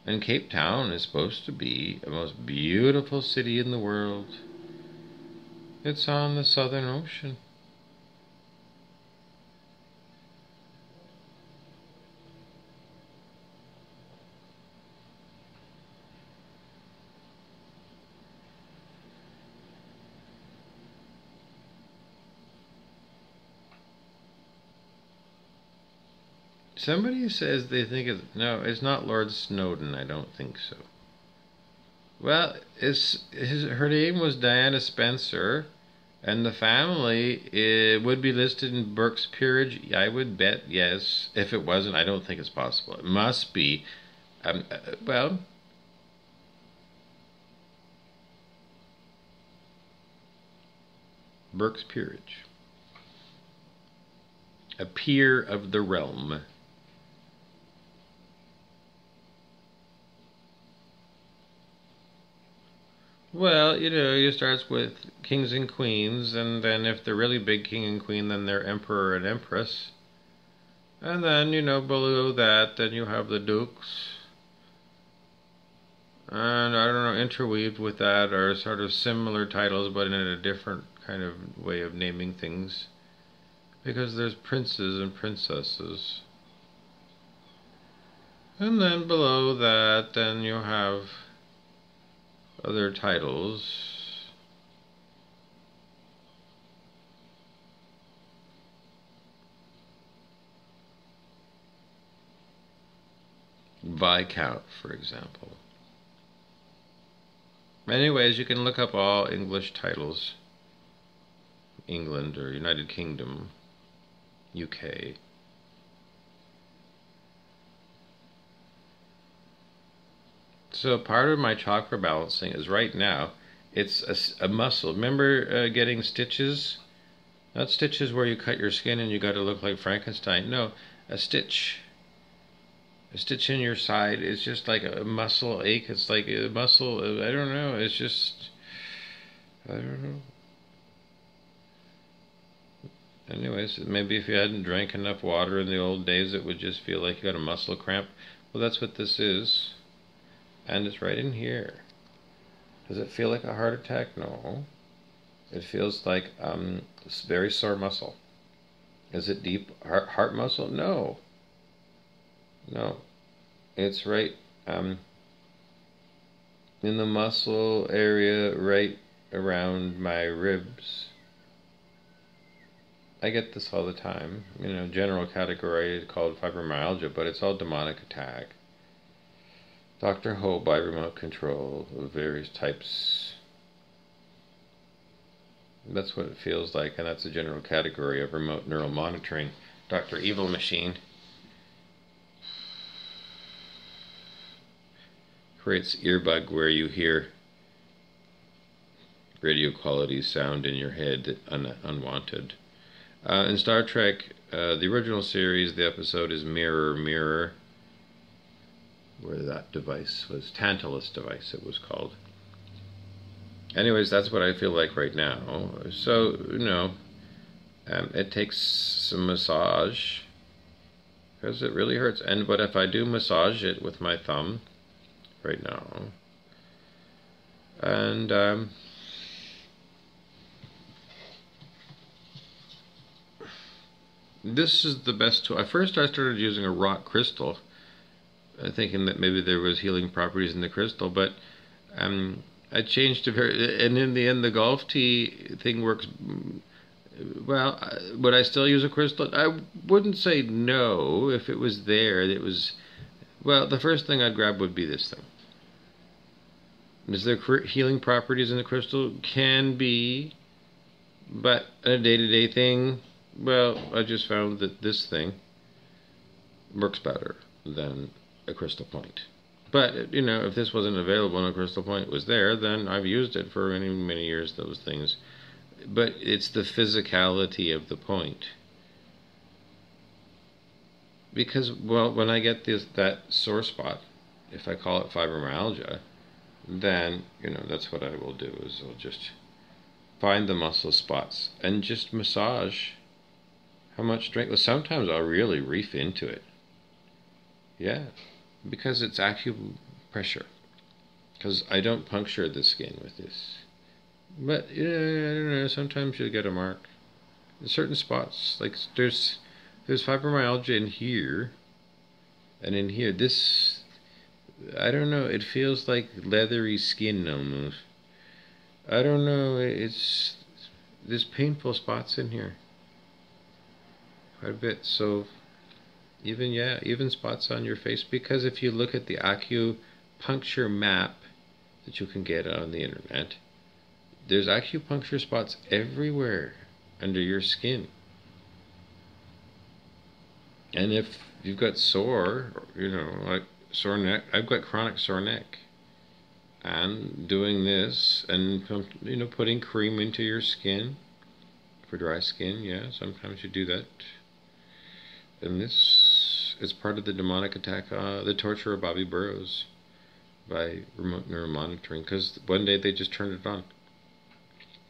And Cape Town is supposed to be the most beautiful city in the world. It's on the Southern Ocean. Somebody says they think it's... No, it's not Lord Snowden. I don't think so. Well, her name was Diana Spencer, and the family would be listed in Burke's Peerage. I would bet yes. If it wasn't, I don't think it's possible. It must be. Well... Burke's Peerage. A peer of the realm. Well, you start with kings and queens, and then if they're really big king and queen, then they're emperor and empress. And then, below that, then you have the dukes. And, I don't know, interweaved with that are sort of similar titles, but in a different kind of way of naming things. Because there's princes and princesses. And then below that, then you have other titles. Viscount, for example. Anyways, you can look up all English titles. England or United Kingdom, UK. So part of my chakra balancing is right now, it's a muscle. Remember getting stitches? Not stitches where you cut your skin and you got to look like Frankenstein. No, a stitch. A stitch in your side is just like a muscle ache. It's like a muscle, I don't know, it's just, I don't know. Anyways, maybe if you hadn't drank enough water in the old days, it would just feel like you got a muscle cramp. Well, that's what this is. And it's right in here. Does it feel like a heart attack? No. It feels like very sore muscle. Is it deep heart muscle? No. No. It's right in the muscle area right around my ribs. I get this all the time. General category called fibromyalgia, but it's all demonic attack. Dr. Ho by remote control of various types. That's what it feels like, and that's a general category of remote neural monitoring. Dr. Evil Machine creates earbug where you hear radio quality sound in your head unwanted. In Star Trek, the original series, the episode is Mirror, Mirror, where that device was, Tantalus device it was called. Anyways, that's what I feel like right now. So, it takes some massage, because it really hurts. But if I do massage it with my thumb right now, and this is the best tool. At first I started using a rock crystal, thinking that maybe there was healing properties in the crystal, but I changed to and in the end the golf tee thing works well. Would I still use a crystal? I wouldn't say no if it was there. It was, well, the first thing I'd grab would be this thing. Is there healing properties in the crystal? Can be, but a day-to-day thing, well, I just found that this thing works better than a crystal point. But, if this wasn't available and a crystal point was there, then I've used it for many, many years, those things. But it's the physicality of the point. Because, well, when I get that sore spot, if I call it fibromyalgia, then, that's what I will do, is I'll just find the muscle spots and just massage how much strength. Well, sometimes I'll really reef into it. Yeah. Because it's acupressure. Because I don't puncture the skin with this. But, I don't know, sometimes you'll get a mark. In certain spots, like there's fibromyalgia in here, and in here, this, I don't know, it feels like leathery skin almost. I don't know, there's painful spots in here. Quite a bit, so even spots on your face, because if you look at the acupuncture map that you can get on the internet, there's acupuncture spots everywhere under your skin. And if you've got sore, like sore neck, I've got chronic sore neck, and doing this and putting cream into your skin for dry skin, yeah, sometimes you do that. And this is part of the demonic attack, the torture of Bobby Burrows by remote neural monitoring, because one day they just turned it on.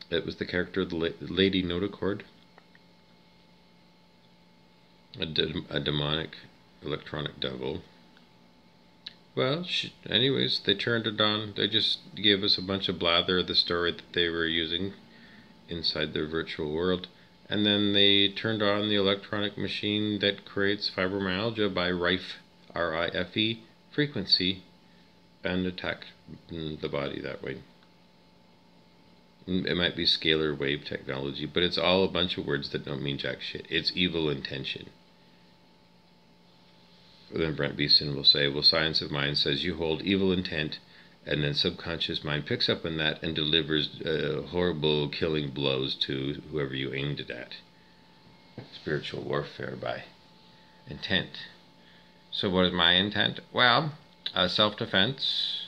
It was the character of the Lady Notochord, a demonic electronic devil. Well, anyways, they turned it on. They just gave us a bunch of blather of the story that they were using inside their virtual world. And then they turned on the electronic machine that creates fibromyalgia by RIFE, R-I-F-E, frequency, and attack the body that way. It might be scalar wave technology, but it's all a bunch of words that don't mean jack shit. It's evil intention. Then Brent Beeson will say, well, science of mind says you hold evil intent, and then subconscious mind picks up on that and delivers horrible killing blows to whoever you aimed it at. Spiritual warfare by intent. So what is my intent? Well, self-defense.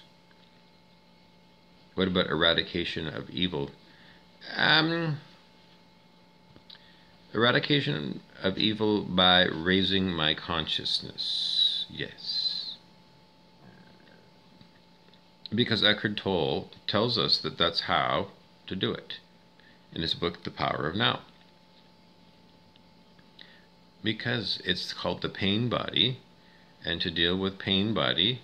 What about eradication of evil? Eradication of evil by raising my consciousness. Yes. Because Eckhart Tolle tells us that that's how to do it in his book, The Power of Now. Because it's called the pain body, and to deal with pain body,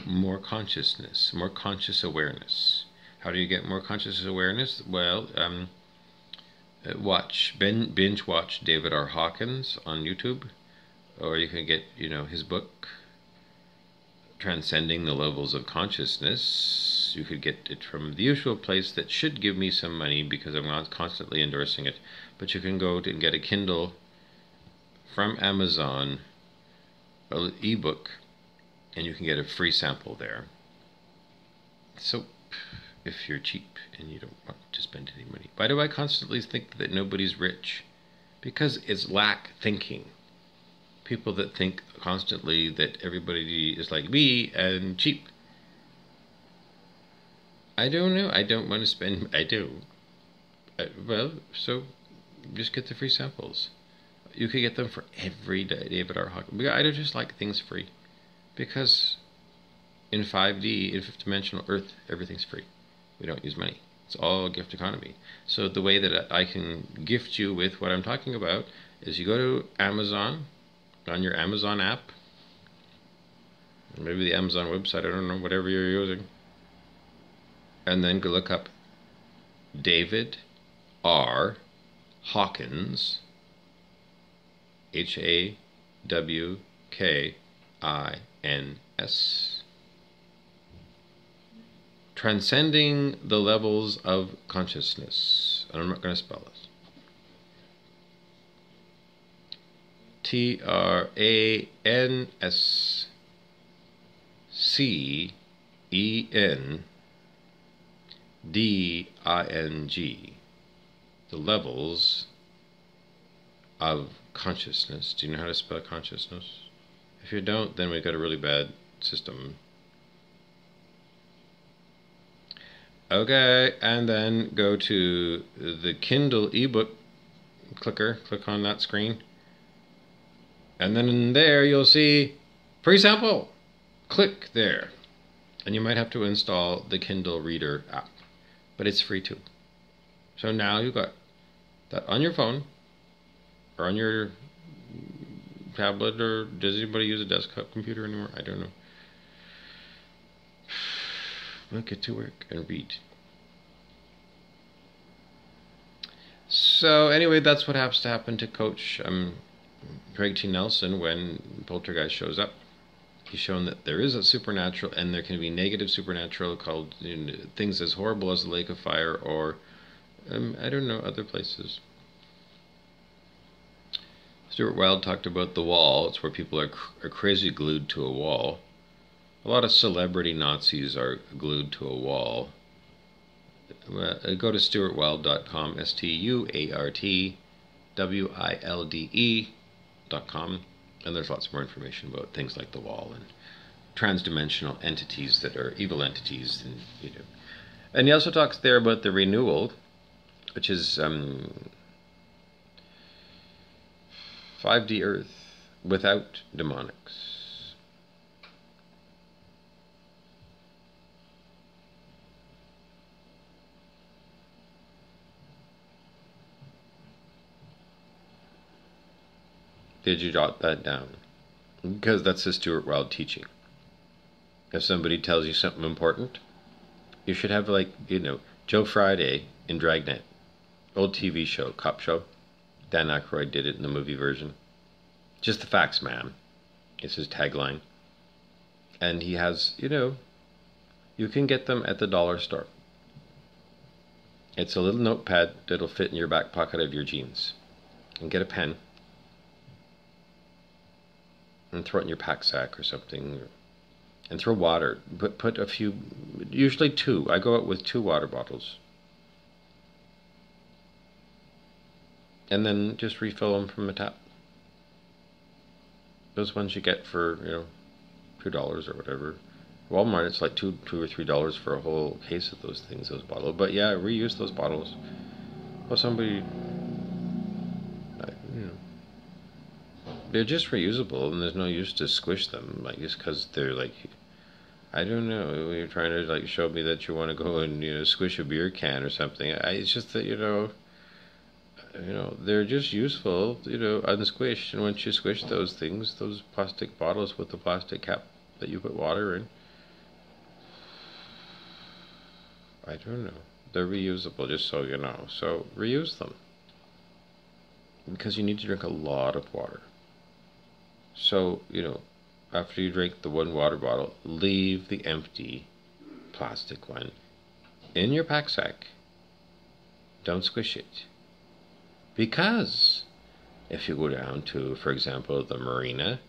more consciousness, more conscious awareness. How do you get more conscious awareness? Well, binge watch David R. Hawkins on YouTube, or you can get, his book, Transcending the Levels of Consciousness. You could get it from the usual place that should give me some money because I'm not constantly endorsing it, but you can go and get a Kindle from Amazon, an ebook, and you can get a free sample there. So if you're cheap and you don't want to spend any money. Why do I constantly think that nobody's rich? Because it's lack thinking. People that think constantly that everybody is like me and cheap. I don't know. I don't want to spend. I do. Well, so just get the free samples. You could get them for every day, David R. Hawkins. I don't just like things free. Because in 5D, in fifth dimensional Earth, everything's free. We don't use money. It's all gift economy. So the way that I can gift you with what I'm talking about is you go to Amazon, on your Amazon app, maybe the Amazon website, I don't know, whatever you're using, and then go look up David R. Hawkins, HAWKINS, Transcending the Levels of Consciousness. And I'm not going to spell this. TRANSCENDING. The levels of consciousness. Do you know how to spell consciousness? If you don't, then we've got a really bad system. Okay, and then go to the Kindle ebook clicker. Click on that screen. And then in there you'll see free sample. Click there. And you might have to install the Kindle Reader app. But it's free too. So now you've got that on your phone or on your tablet, or does anybody use a desktop computer anymore? I don't know. We'll get to work and read. So anyway, that's what has to happen to Coach Craig T. Nelson when Poltergeist shows up. He's shown that there is a supernatural, and there can be negative supernatural called things as horrible as the Lake of Fire, or I don't know, other places. Stuart Wilde talked about the wall. It's where people are crazy glued to a wall. A lot of celebrity Nazis are glued to a wall. Go to stuartwilde.com, STUARTWILDE.com, and there's lots more information about things like the wall and transdimensional entities that are evil entities, and And he also talks there about the renewal, which is 5D Earth without demonics. Did you jot that down? Because that's the Stuart Wilde teaching. If somebody tells you something important, you should have, like, Joe Friday in Dragnet. Old TV show, cop show. Dan Aykroyd did it in the movie version. Just the facts, man. It's his tagline. And he has, you can get them at the dollar store. It's a little notepad that'll fit in your back pocket of your jeans. And get a pen. And throw it in your pack sack or something. And throw water. Put a few, usually 2. I go out with 2 water bottles. And then just refill them from the tap. Those ones you get for, $2 or whatever. Walmart, it's like $2 or $3 for a whole case of those things, those bottles. But yeah, reuse those bottles. Well, somebody, they're just reusable, and there's no use to squish them, just because they're I don't know, you're trying to show me that you want to go and squish a beer can or something. It's just that they're just useful, unsquished, and once you squish those things, those plastic bottles with the plastic cap that you put water in. I don't know. They're reusable, just so you know. So reuse them. Because you need to drink a lot of water. So, after you drink the one water bottle, leave the empty plastic one in your pack sack. Don't squish it. Because if you go down to, for example, the marina,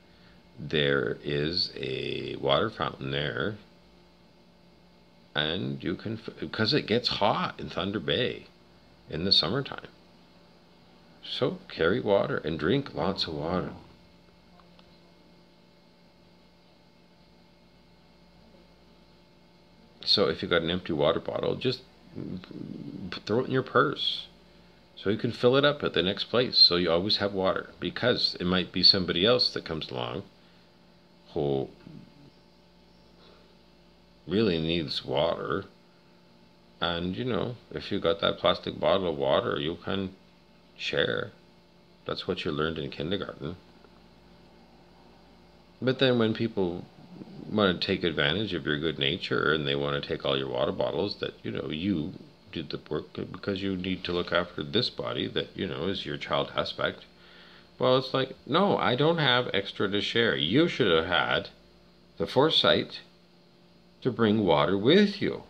there is a water fountain there. And you can, because it gets hot in Thunder Bay in the summertime. So carry water and drink lots of water. So if you got an empty water bottle, just throw it in your purse so you can fill it up at the next place, so you always have water, because it might be somebody else that comes along who really needs water, and if you got that plastic bottle of water, you can share. That's what you learned in kindergarten. But then when people want to take advantage of your good nature and they want to take all your water bottles, that you did the work because you need to look after this body that is your child aspect. Well, it's like, no, I don't have extra to share. You should have had the foresight to bring water with you.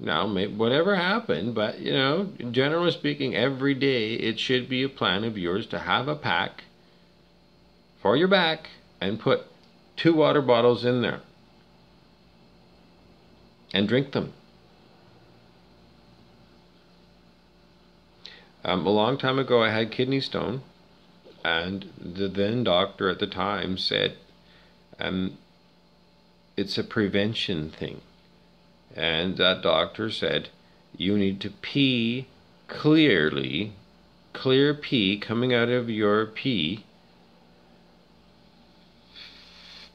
Now, whatever happened, but generally speaking, every day it should be a plan of yours to have a pack for your back and put 2 water bottles in there and drink them. A long time ago, I had kidney stone, and the then doctor at the time said, it's a prevention thing. And that doctor said, you need to pee clearly, clear pee coming out of your pee.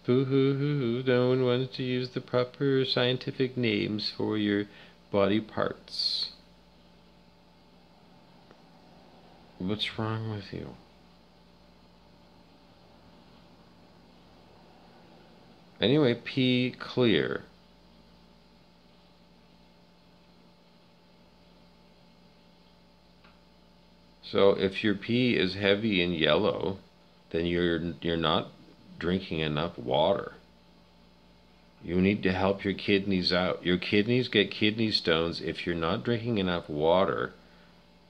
Boo-hoo-hoo, no one wants to use the proper scientific names for your body parts. What's wrong with you? Anyway, pee clear. So if your pee is heavy and yellow, then you're not drinking enough water. You need to help your kidneys out. Your kidneys get kidney stones if you're not drinking enough water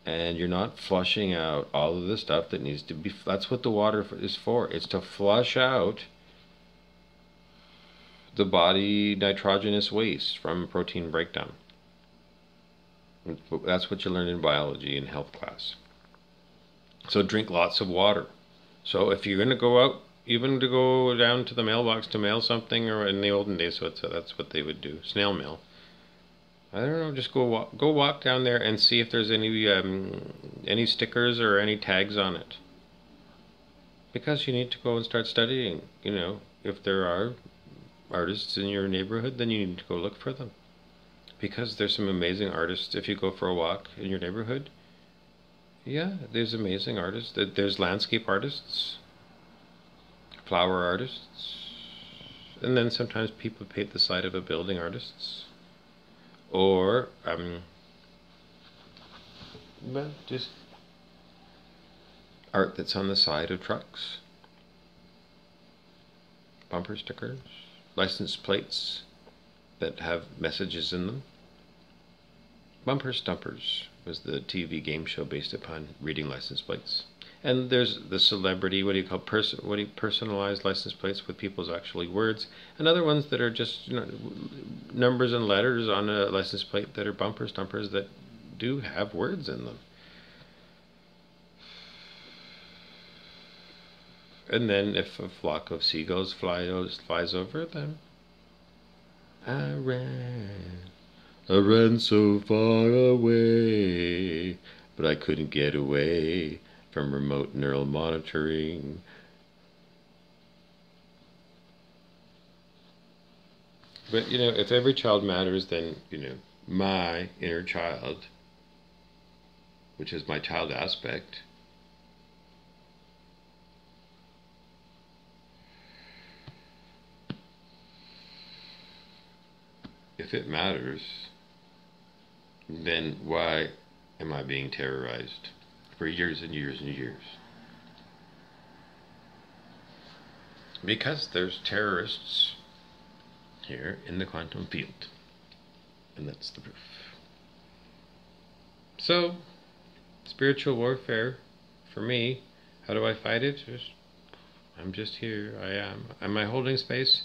and you're not flushing out all of the stuff that needs to be. That's what the water is for. It's to flush out the body nitrogenous waste from protein breakdown. That's what you learn in biology in health class. So drink lots of water. So if you're going to go out, even to go down to the mailbox to mail something, or in the olden days, so that's what they would do, snail mail. I don't know, just go walk down there and see if there's any stickers or any tags on it. Because you need to go and start studying. If there are artists in your neighborhood, then you need to go look for them. Because there's some amazing artists if you go for a walk in your neighborhood. Yeah, there's amazing artists. There's landscape artists, flower artists, and then sometimes people paint the side of a building artists. Or, just art that's on the side of trucks. Bumper stickers, license plates that have messages in them. Bumper Stumpers was the TV game show based upon reading license plates. And there's the celebrity, personalized license plates with people's actually words, and other ones that are just numbers and letters on a license plate that are bumper stumpers that do have words in them. And then if a flock of seagulls flies over them, I ran so far away, but I couldn't get away from remote neural monitoring. But, if every child matters, then, my inner child, which is my child aspect, if it matters, then why am I being terrorized for years and years and years? Because there's terrorists here in the quantum field. And that's the proof. So, spiritual warfare, for me, how do I fight it? I'm just here. I am. Am I holding space?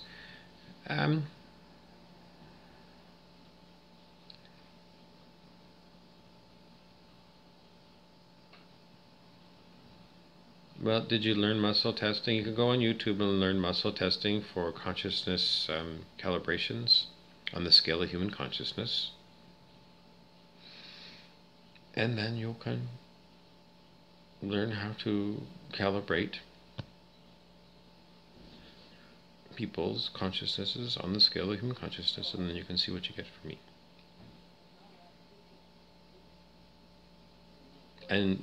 Well, did you learn muscle testing? You can go on YouTube and learn muscle testing for consciousness calibrations on the scale of human consciousness. And then you can learn how to calibrate people's consciousnesses on the scale of human consciousness, and then you can see what you get from me. And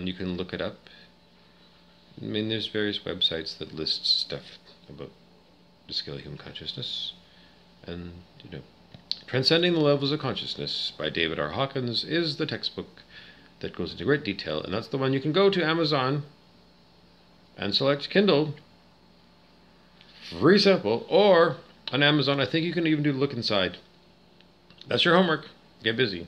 you can look it up. I mean, there's various websites that list stuff about the scale of human consciousness. And, Transcending the Levels of Consciousness by David R. Hawkins is the textbook that goes into great detail. And that's the one you can go to Amazon and select Kindle, free sample, or on Amazon, I think you can even do look inside. That's your homework. Get busy.